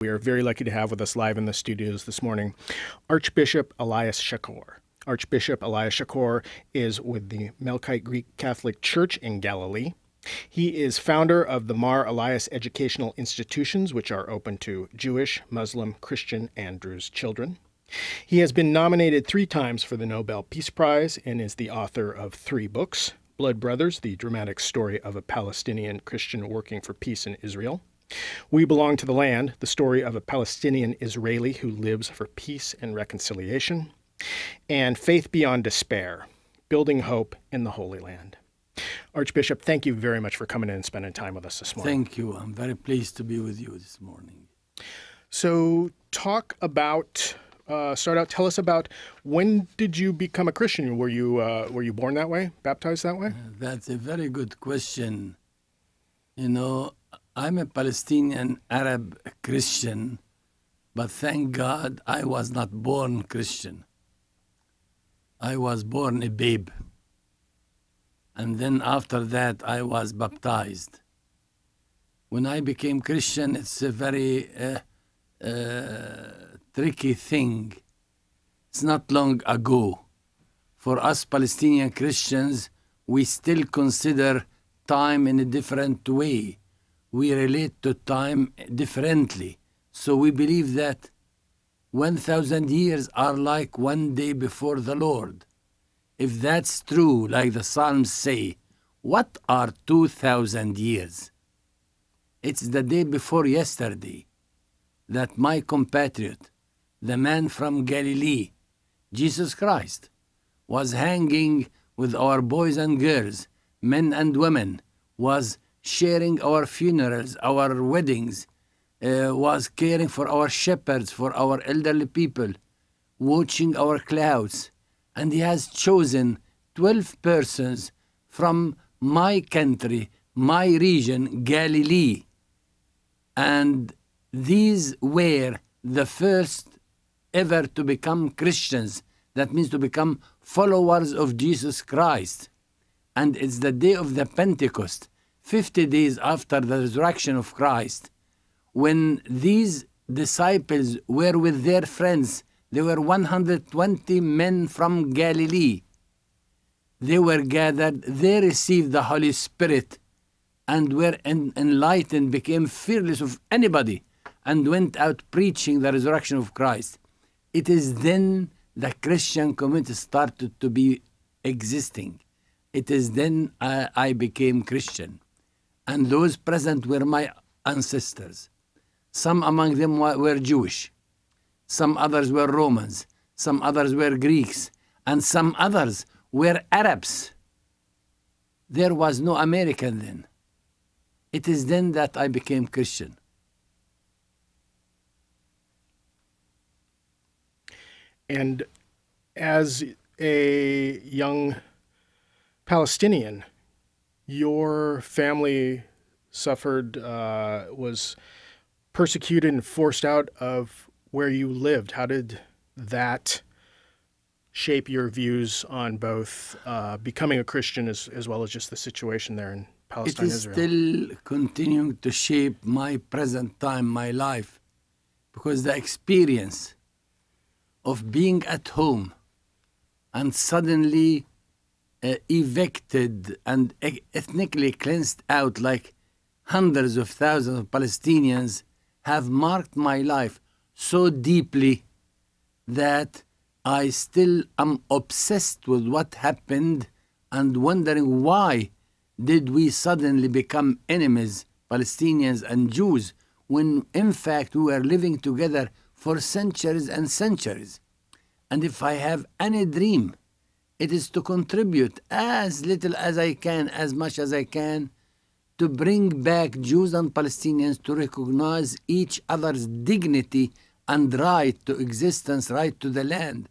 We are very lucky to have with us live in the studios this morning Archbishop Elias Chacour. Archbishop Elias Chacour is with the Melkite Greek Catholic Church in Galilee. He is founder of the Mar Elias Educational Institutions, which are open to Jewish, Muslim, Christian, and Druze children. He has been nominated 3 times for the Nobel Peace Prize and is the author of 3 books: Blood Brothers, the dramatic story of a Palestinian Christian working for peace in Israel; We Belong to the Land, the story of a Palestinian-Israeli who lives for peace and reconciliation; and Faith Beyond Despair, Building Hope in the Holy Land. Archbishop, thank you very much for coming in and spending time with us this morning. Thank you. I'm very pleased to be with you this morning. So tell us about, when did you become a Christian? Were you born that way, baptized that way? That's a very good question. You know, I'm a Palestinian-Arab-Christian, but thank God I was not born Christian. I was born a babe. And then after that, I was baptized. When I became Christian, it's a very tricky thing. It's not long ago. For us Palestinian Christians, we still consider time in a different way. We relate to time differently. So we believe that 1,000 years are like one day before the Lord. If that's true, like the Psalms say, what are 2,000 years? It's the day before yesterday that my compatriot, the man from Galilee, Jesus Christ, was hanging with our boys and girls, men and women, was sharing our funerals, our weddings, was caring for our shepherds, for our elderly people, watching our clouds. And he has chosen 12 persons from my country, my region, Galilee. And these were the first ever to become Christians. That means to become followers of Jesus Christ. And it's the day of the Pentecost, 50 days after the resurrection of Christ, when these disciples were with their friends. There were 120 men from Galilee. They were gathered, they received the Holy Spirit and were enlightened, became fearless of anybody, and went out preaching the resurrection of Christ. It is then the Christian community started to be existing. It is then I became Christian. And those present were my ancestors. Some among them were Jewish. Some others were Romans, some others were Greeks, and some others were Arabs. There was no American then. It is then that I became Christian. And as a young Palestinian, your family suffered, was persecuted and forced out of where you lived. How did that shape your views on both becoming a Christian as well as just the situation there in Palestine, Israel? It is still continuing to shape my present time, my life, because the experience of being at home and suddenly evicted and ethnically cleansed out like hundreds of thousands of Palestinians have marked my life so deeply that I still am obsessed with what happened and wondering why did we suddenly become enemies, Palestinians and Jews, when in fact we were living together for centuries and centuries. And if I have any dream, it is to contribute as little as I can, as much as I can, to bring back Jews and Palestinians to recognize each other's dignity and right to existence, right to the land,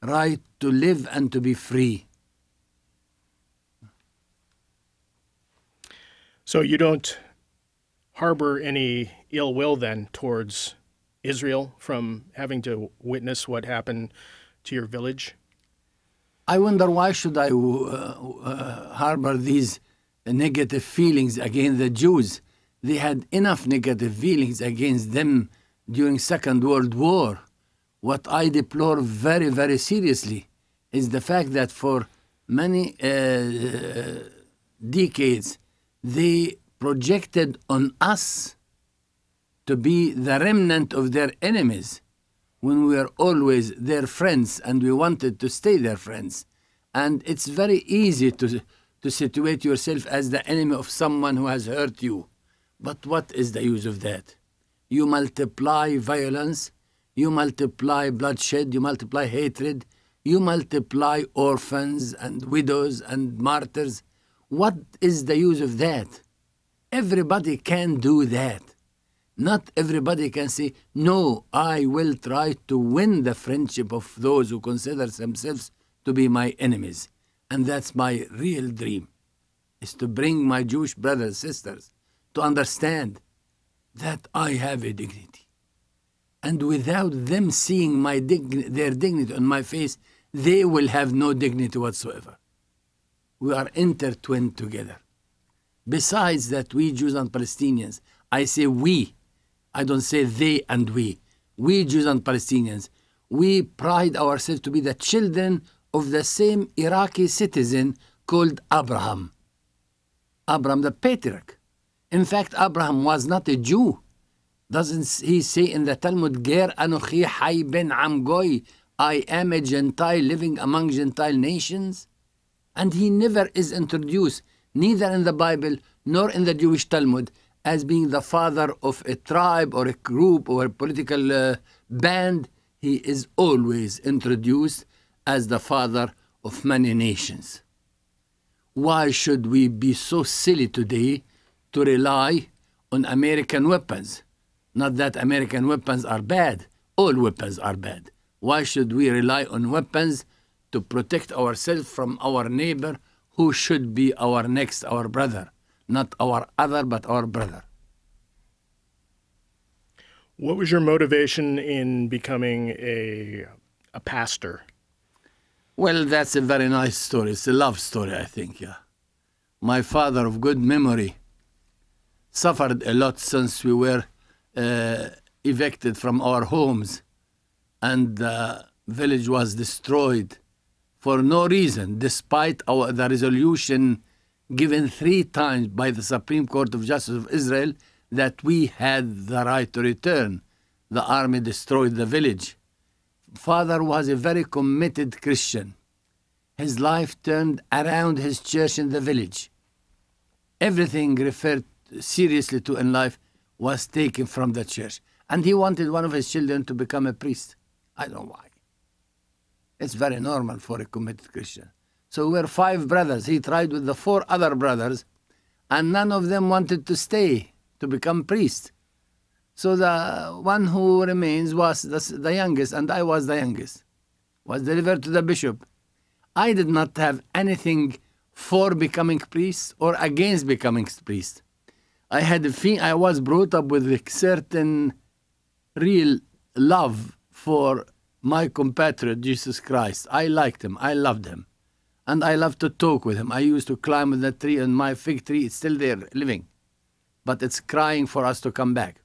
right to live and to be free. So you don't harbor any ill will then towards Israel from having to witness what happened to your village? I wonder why should I harbor these negative feelings against the Jews. They had enough negative feelings against them during Second World War. What I deplore very, very seriously is the fact that for many decades, they projected on us to be the remnant of their enemies when we were always their friends and we wanted to stay their friends. And it's very easy to situate yourself as the enemy of someone who has hurt you. But what is the use of that? You multiply violence, you multiply bloodshed, you multiply hatred, you multiply orphans and widows and martyrs. What is the use of that? Everybody can do that. Not everybody can say, no, I will try to win the friendship of those who consider themselves to be my enemies. And that's my real dream, is to bring my Jewish brothers and sisters to understand that I have a dignity. And without them seeing their dignity on my face, they will have no dignity whatsoever. We are intertwined together. Besides that, we Jews and Palestinians, I say we, I don't say they and we Jews and Palestinians, we pride ourselves to be the children of the same Iraqi citizen called Abraham. Abraham the patriarch. In fact, Abraham was not a Jew. Doesn't he say in the Talmud, Ger Anochi Hay Ben Am Goy, I am a Gentile living among Gentile nations? And he never is introduced, neither in the Bible nor in the Jewish Talmud, as being the father of a tribe or a group or a political band. He is always introduced as the father of many nations. Why should we be so silly today to rely on American weapons? Not that American weapons are bad. All weapons are bad. Why should we rely on weapons to protect ourselves from our neighbor who should be our brother? Not our other, but our brother. What was your motivation in becoming a pastor? Well, that's a very nice story. It's a love story, I think, yeah. My father, of good memory, suffered a lot since we were evicted from our homes, and the village was destroyed for no reason, despite the resolution given 3 times by the Supreme Court of Justice of Israel that we had the right to return. The army destroyed the village. Father was a very committed Christian. His life turned around his church in the village. Everything referred seriously to in life was taken from the church. And he wanted one of his children to become a priest. I don't know why. It's very normal for a committed Christian. So we were 5 brothers. He tried with the 4 other brothers, and none of them wanted to stay to become priest. So the one who remains was the youngest, and I was the youngest. Was delivered to the bishop. I did not have anything for becoming priest or against becoming priest. I was brought up with a certain real love for my compatriot, Jesus Christ. I liked him. I loved him. And I loved to talk with him. I used to climb on the tree, and my fig tree is still there, living. But it's crying for us to come back.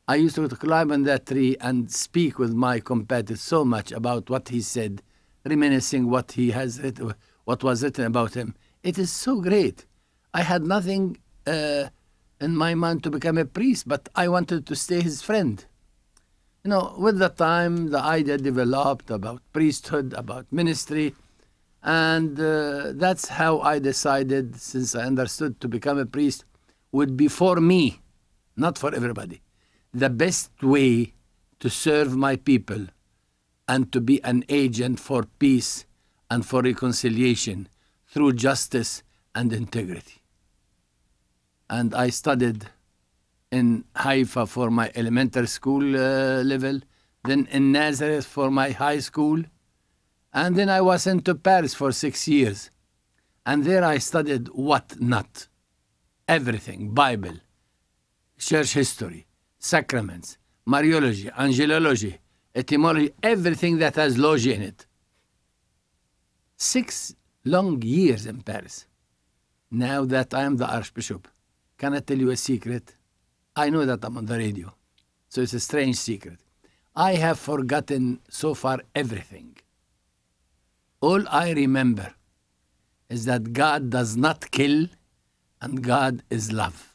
I used to climb on that tree and speak with my compatriot so much about what he said, reminiscing what he has written, what was written about him. It is so great. I had nothing in my mind to become a priest, but I wanted to stay his friend. You know, with the time, the idea developed about priesthood, about ministry, and that's how I decided, since I understood to become a priest would be for me, not for everybody, the best way to serve my people and to be an agent for peace and for reconciliation through justice and integrity. And I studied in Haifa for my elementary school level, then in Nazareth for my high school, and then I was sent to Paris for 6 years. And there I studied what not? Everything: Bible, church history, sacraments, Mariology, angelology, etymology, everything that has logy in it. 6 long years in Paris. Now that I am the Archbishop, can I tell you a secret? I know that I'm on the radio. So it's a strange secret. I have forgotten so far everything. All I remember is that God does not kill and God is love.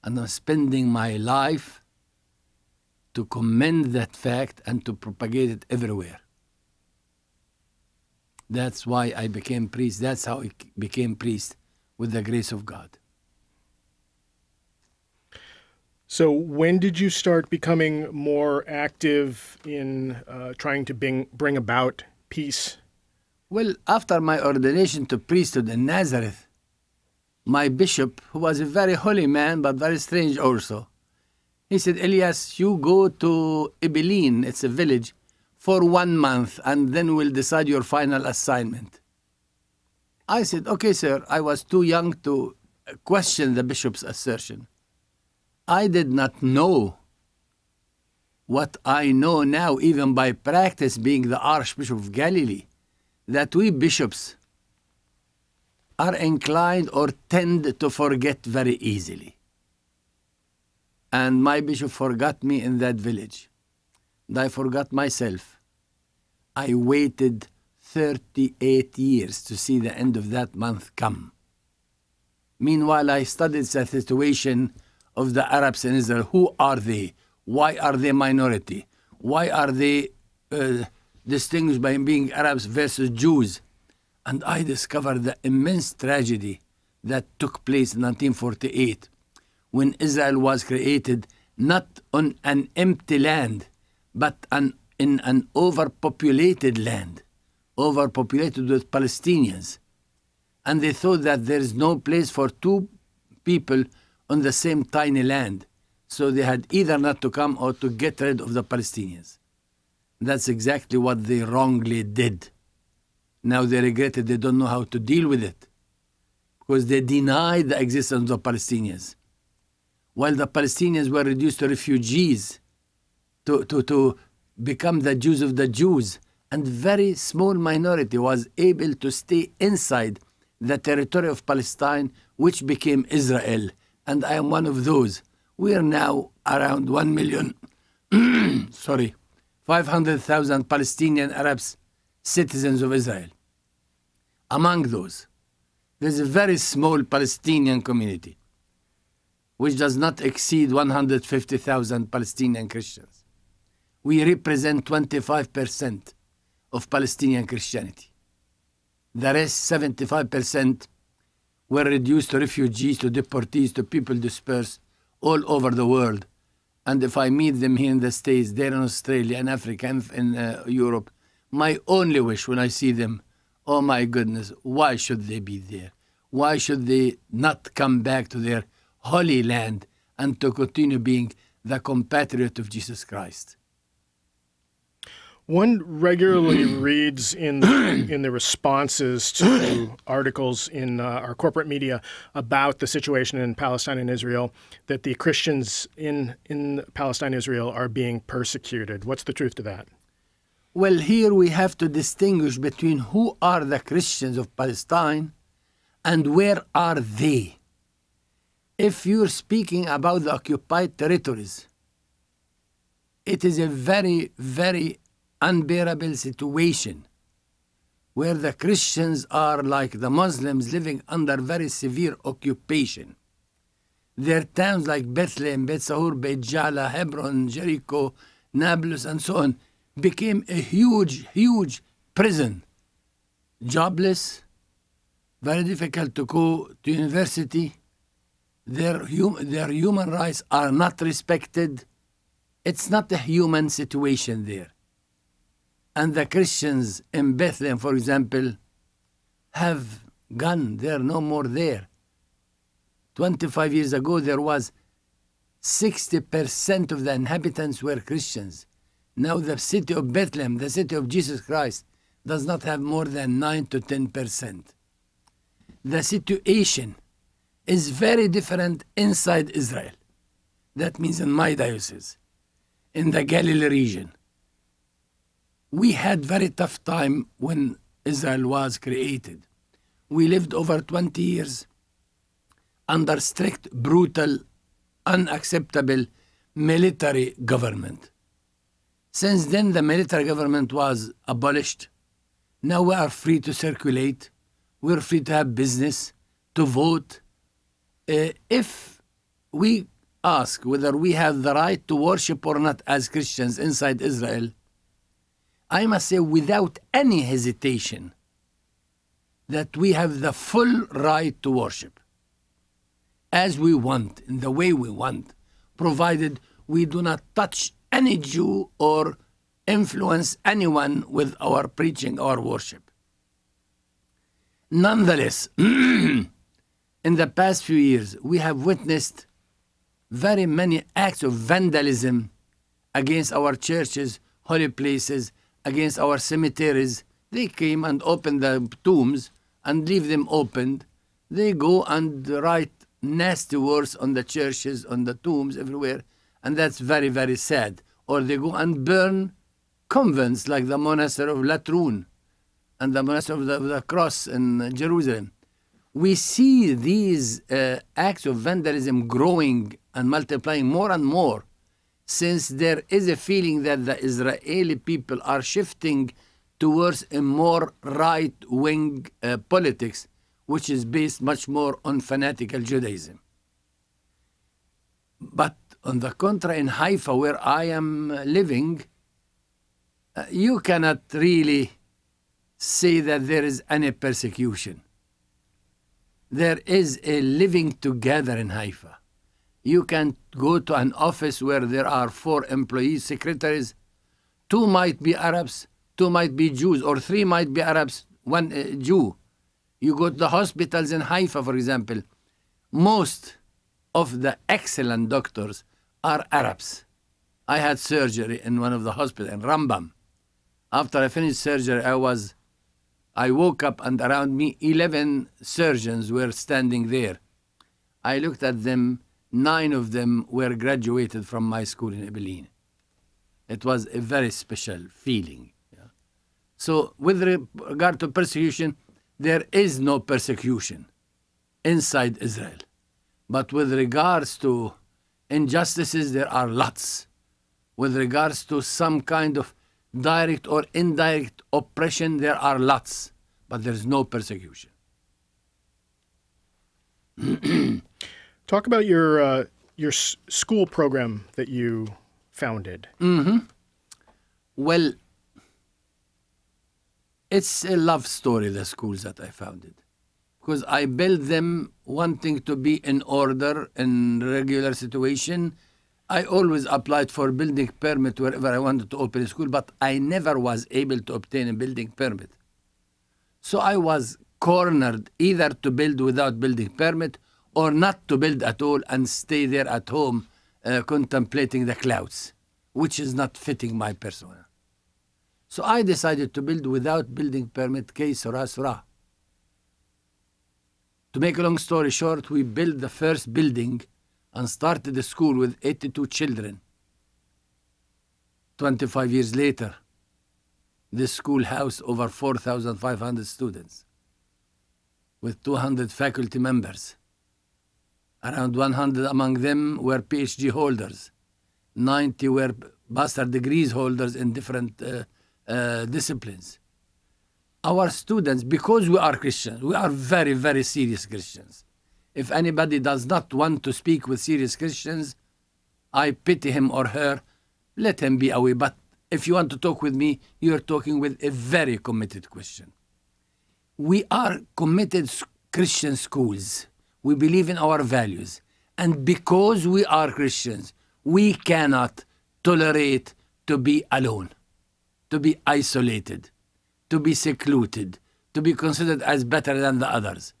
And I'm spending my life to commend that fact and to propagate it everywhere. That's why I became priest. That's how I became priest, with the grace of God. So when did you start becoming more active in trying to bring about peace? Well, after my ordination to priesthood in Nazareth, my bishop, who was a very holy man, but very strange also, he said, Elias, you go to Ibilin, it's a village, for 1 month, and then we'll decide your final assignment. I said, okay, sir. I was too young to question the bishop's assertion. I did not know what I know now, even by practice, being the Archbishop of Galilee, that we bishops are inclined or tend to forget very easily. And my bishop forgot me in that village. And I forgot myself. I waited 38 years to see the end of that month come. Meanwhile, I studied the situation of the Arabs in Israel. Who are they? Why are they minority? Why are they distinguished by being Arabs versus Jews? And I discovered the immense tragedy that took place in 1948, when Israel was created not on an empty land, but in an overpopulated land, overpopulated with Palestinians. And they thought that there is no place for two people on the same tiny land. So they had either not to come or to get rid of the Palestinians. That's exactly what they wrongly did. Now they regret it. They don't know how to deal with it, because they denied the existence of the Palestinians. While the Palestinians were reduced to refugees, to become the Jews of the Jews, and very small minority was able to stay inside the territory of Palestine, which became Israel. And I am one of those. We are now around 1 million, 500,000 Palestinian Arabs, citizens of Israel. Among those, there's a very small Palestinian community, which does not exceed 150,000 Palestinian Christians. We represent 25% of Palestinian Christianity. The rest, 75%, were reduced to refugees, to deportees, to people dispersed all over the world. And if I meet them here in the States, there in Australia, in Africa, in Europe, my only wish when I see them, oh my goodness, why should they be there? Why should they not come back to their holy land and to continue being the compatriot of Jesus Christ? One regularly reads in the responses to articles in our corporate media about the situation in Palestine and Israel that the Christians in Palestine and Israel are being persecuted. What's the truth to that? Well, here we have to distinguish between who are the Christians of Palestine and where are they. If you're speaking about the occupied territories, it is a very, very unbearable situation where the Christians are like the Muslims, living under very severe occupation. Their towns like Bethlehem, Beit Sahur, Beit Jala, Hebron, Jericho, Nablus, and so on became a huge, huge prison. Jobless, very difficult to go to university. Their human rights are not respected. It's not a human situation there. And the Christians in Bethlehem, for example, have gone. They're no more there. 25 years ago, there was 60% of the inhabitants were Christians. Now the city of Bethlehem, the city of Jesus Christ, does not have more than 9 to 10%. The situation is very different inside Israel. That means in my diocese, in the Galilee region. We had very tough time when Israel was created. We lived over 20 years under strict, brutal, unacceptable military government. Since then, the military government was abolished. Now we are free to circulate. We're free to have business, to vote. If we ask whether we have the right to worship or not as Christians inside Israel, I must say without any hesitation that we have the full right to worship as we want, in the way we want, provided we do not touch any Jew or influence anyone with our preaching or worship. Nonetheless, in the past few years, we have witnessed very many acts of vandalism against our churches, holy places, against our cemeteries. They came and opened the tombs and leave them opened. They go and write nasty words on the churches, on the tombs, everywhere. And that's very, very sad. Or they go and burn convents like the monastery of Latrun and the monastery of the Cross in Jerusalem. We see these acts of vandalism growing and multiplying more and more, since there is a feeling that the Israeli people are shifting towards a more right-wing politics, which is based much more on fanatical Judaism. But on the contrary, in Haifa, where I am living, you cannot really say that there is any persecution. There is a living together in Haifa. You can go to an office where there are 4 employees, secretaries. 2 might be Arabs, 2 might be Jews, or 3 might be Arabs, 1 Jew. You go to the hospitals in Haifa, for example. Most of the excellent doctors are Arabs. I had surgery in one of the hospitals in Rambam. After I finished surgery, I woke up and around me 11 surgeons were standing there. I looked at them, 9 of them were graduated from my school in Abilene. It was a very special feeling. Yeah. So with regard to persecution, there is no persecution inside Israel. But with regards to injustices, there are lots. With regards to some kind of direct or indirect oppression, there are lots, but there's no persecution. Talk about your school program that you founded. Well, it's a love story, the schools that I founded, because I built them wanting to be in order, in regular situation. I always applied for building permit wherever I wanted to open a school, but I never was able to obtain a building permit. So I was cornered either to build without building permit or not to build at all and stay there at home contemplating the clouds, which is not fitting my persona. So I decided to build without building permit, Kay Surah Surah. To make a long story short, we built the first building and started the school with 82 children. 25 years later, this school housed over 4,500 students with 200 faculty members. Around 100 among them were PhD holders. 90 were master degrees holders in different disciplines. Our students, because we are Christians, we are very, very serious Christians. If anybody does not want to speak with serious Christians, I pity him or her, let him be away. But if you want to talk with me, you're talking with a very committed Christian. We are committed Christian schools. We believe in our values. And because we are Christians, we cannot tolerate to be alone, to be isolated, to be secluded, to be considered as better than the others.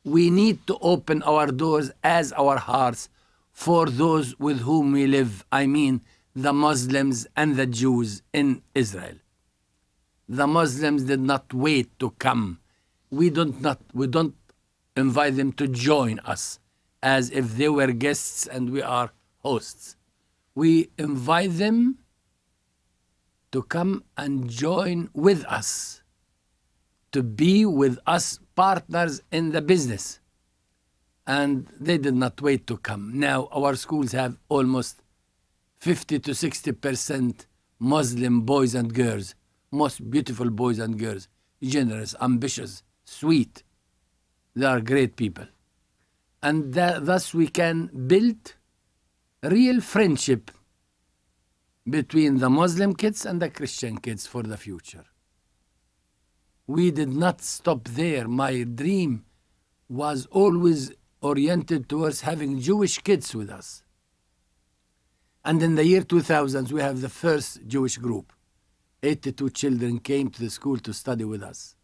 We need to open our doors as our hearts for those with whom we live. I mean, the Muslims and the Jews in Israel. The Muslims did not wait to come. We don't invite them to join us as if they were guests and we are hosts. We invite them to come and join with us, to be with us partners in the business. And they did not wait to come. Now our schools have almost 50 to 60% Muslim boys and girls, most beautiful boys and girls, generous, ambitious, sweet. They are great people. And thus we can build real friendship between the Muslim kids and the Christian kids for the future. We did not stop there. My dream was always oriented towards having Jewish kids with us. And in the year 2000, we have the first Jewish group. 82 children came to the school to study with us.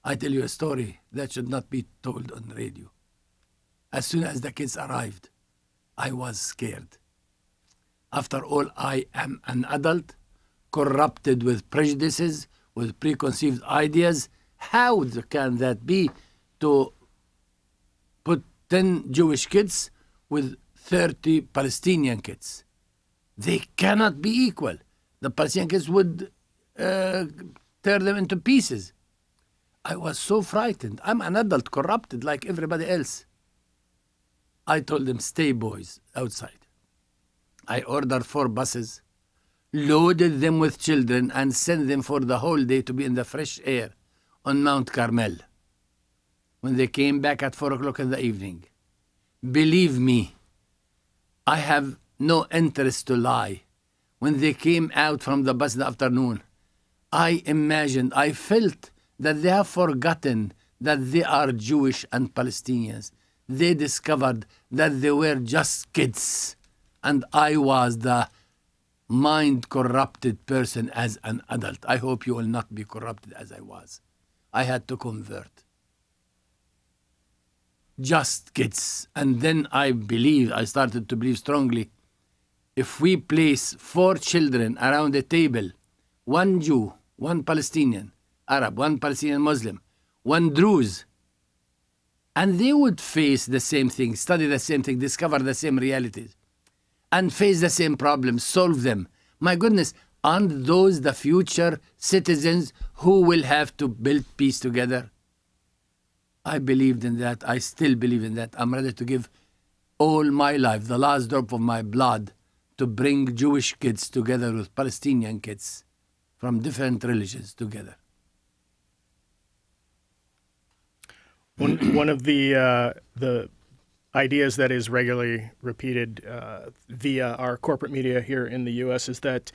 I tell you a story that should not be told on radio. As soon as the kids arrived, I was scared. After all, I am an adult, corrupted with prejudices, with preconceived ideas. How can that be to put 10 Jewish kids with 30 Palestinian kids? They cannot be equal. The Palestinian kids would tear them into pieces. I was so frightened. I'm an adult, corrupted like everybody else. I told them, stay boys, outside. I ordered 4 buses, loaded them with children, and sent them for the whole day to be in the fresh air on Mount Carmel. When they came back at 4 o'clock in the evening, believe me, I have no interest to lie. When they came out from the bus in the afternoon, I imagined, I felt that they have forgotten that they are Jewish and Palestinians. They discovered that they were just kids, and I was the mind-corrupted person as an adult. I hope you will not be corrupted as I was. I had to convert. Just kids. And then I started to believe strongly, if we place 4 children around a table, 1 Jew, 1 Palestinian Arab, 1 Palestinian Muslim, 1 Druze, and they would face the same thing, study the same thing, discover the same realities, and face the same problems, solve them. My goodness, aren't those the future citizens who will have to build peace together? I believed in that. I still believe in that. I'm ready to give all my life, the last drop of my blood, to bring Jewish kids together with Palestinian kids from different religions together. One of the ideas that is regularly repeated via our corporate media here in the U.S. is that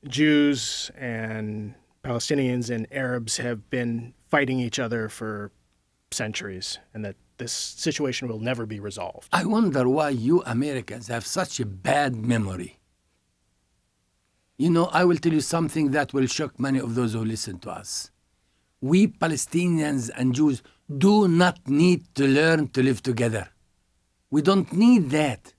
Jews and Palestinians and Arabs have been fighting each other for centuries, and that this situation will never be resolved. I wonder why you Americans have such a bad memory. You know, I will tell you something that will shock many of those who listen to us. We Palestinians and Jews do not need to learn to live together. We don't need that.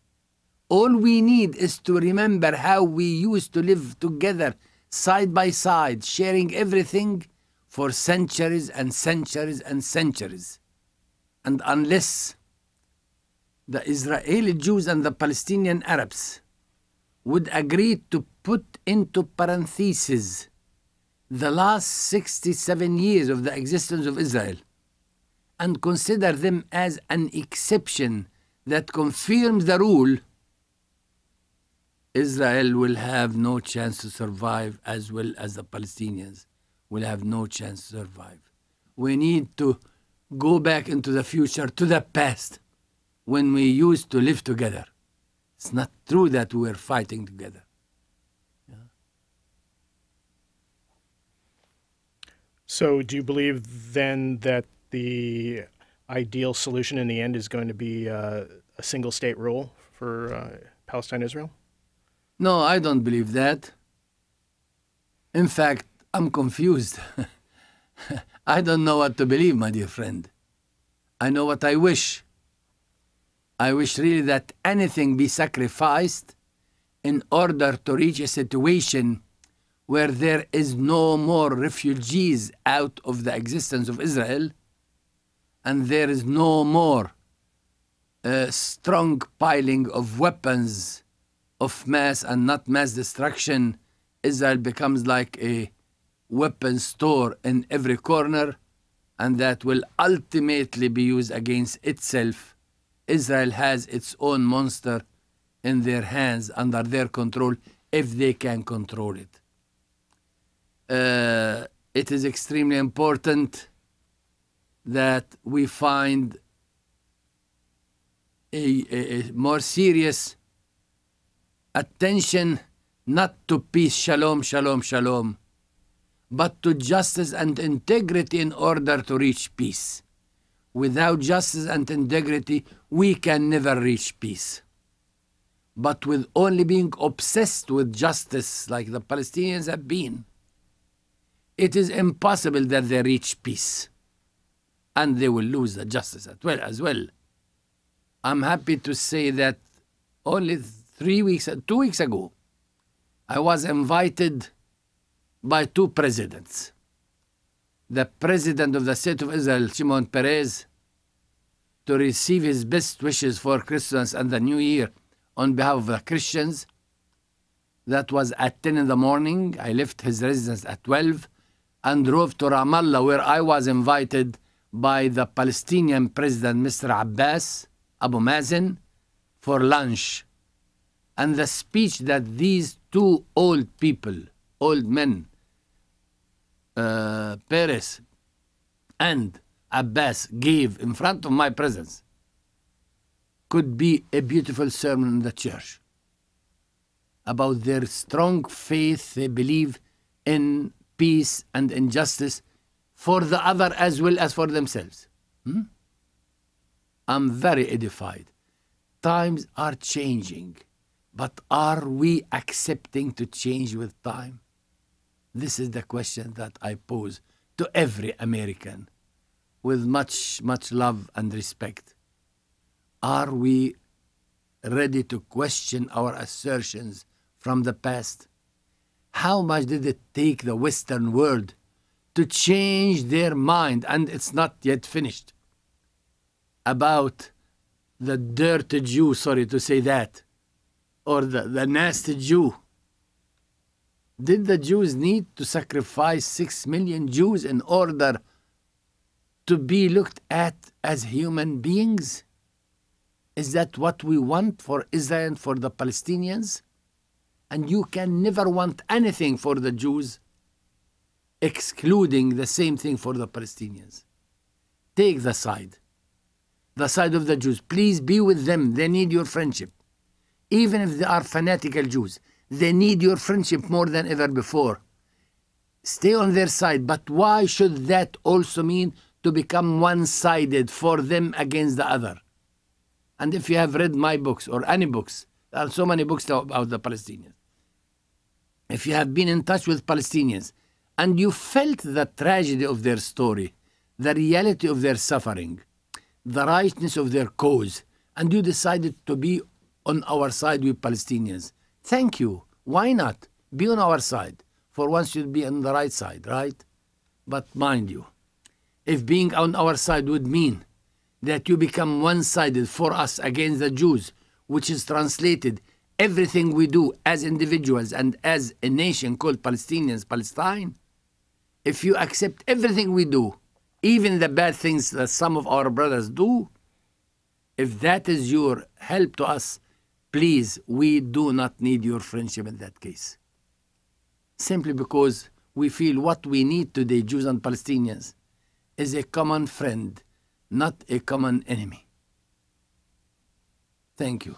All we need is to remember how we used to live together, side by side, sharing everything for centuries and centuries and centuries. And unless the Israeli Jews and the Palestinian Arabs would agree to put into parentheses the last 67 years of the existence of Israel and consider them as an exception that confirms the rule, Israel will have no chance to survive, as well as the Palestinians will have no chance to survive. We need to go back into the future, to the past, when we used to live together. It's not true that we were fighting together. Yeah. So do you believe then that the ideal solution in the end is going to be a single-state rule for Palestine-Israel? No, I don't believe that. In fact, I'm confused. I don't know what to believe, my dear friend. I know what I wish. I wish really that anything be sacrificed in order to reach a situation where there is no more refugees out of the existence of Israel, and there is no more strong piling of weapons of mass and not mass destruction. Israel becomes like a weapon store in every corner, and that will ultimately be used against itself. Israel has its own monster in their hands, under their control, if they can control it. It is extremely important that we find a more serious attention, not to peace, shalom, shalom, shalom, but to justice and integrity in order to reach peace. Without justice and integrity, we can never reach peace. But with only being obsessed with justice, like the Palestinians have been, it is impossible that they reach peace. And they will lose the justice as well. I'm happy to say that only 2 weeks ago, I was invited by 2 presidents. The President of the State of Israel, Shimon Peres, to receive his best wishes for Christmas and the New Year on behalf of the Christians. That was at 10 in the morning. I left his residence at 12 and drove to Ramallah, where I was invited by the Palestinian President, Mr. Abbas, Abu Mazen, for lunch. And the speech that these 2 old people, old men, Peres and Abbas, gave in front of my presence could be a beautiful sermon in the church about their strong faith. They believe in peace and injustice for the other as well as for themselves. I'm very edified. Times are changing, but are we accepting to change with time? This is the question that I pose to every American with much, much love and respect. Are we ready to question our assertions from the past? How much did it take the Western world to change their mind, and it's not yet finished, about the dirty Jew, sorry to say that, or the nasty Jew? Did the Jews need to sacrifice 6 million Jews in order to be looked at as human beings? Is that what we want for Israel and for the Palestinians? And you can never want anything for the Jews, excluding the same thing for the Palestinians. Take the side of the Jews. Please be with them. They need your friendship. Even if they are fanatical Jews, they need your friendship more than ever before. Stay on their side. But why should that also mean to become one-sided for them against the other? And if you have read my books or any books, there are so many books about the Palestinians. If you have been in touch with Palestinians and you felt the tragedy of their story, the reality of their suffering, the rightness of their cause, and you decided to be on our side with Palestinians, thank you. Why not? Be on our side. For once you'll be on the right side, right? But mind you, if being on our side would mean that you become one-sided for us against the Jews, which is translated everything we do as individuals and as a nation called Palestinians, Palestine, if you accept everything we do, even the bad things that some of our brothers do, if that is your help to us, please, we do not need your friendship in that case. Simply because we feel what we need today, Jews and Palestinians, is a common friend, not a common enemy. Thank you.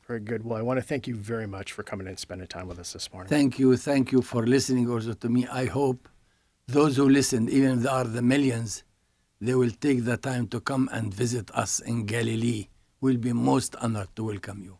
Very good. Well, I want to thank you very much for coming and spending time with us this morning. Thank you. Thank you for listening also to me. I hope those who listened, even if there are the millions, they will take the time to come and visit us in Galilee. We'll be most honored to welcome you.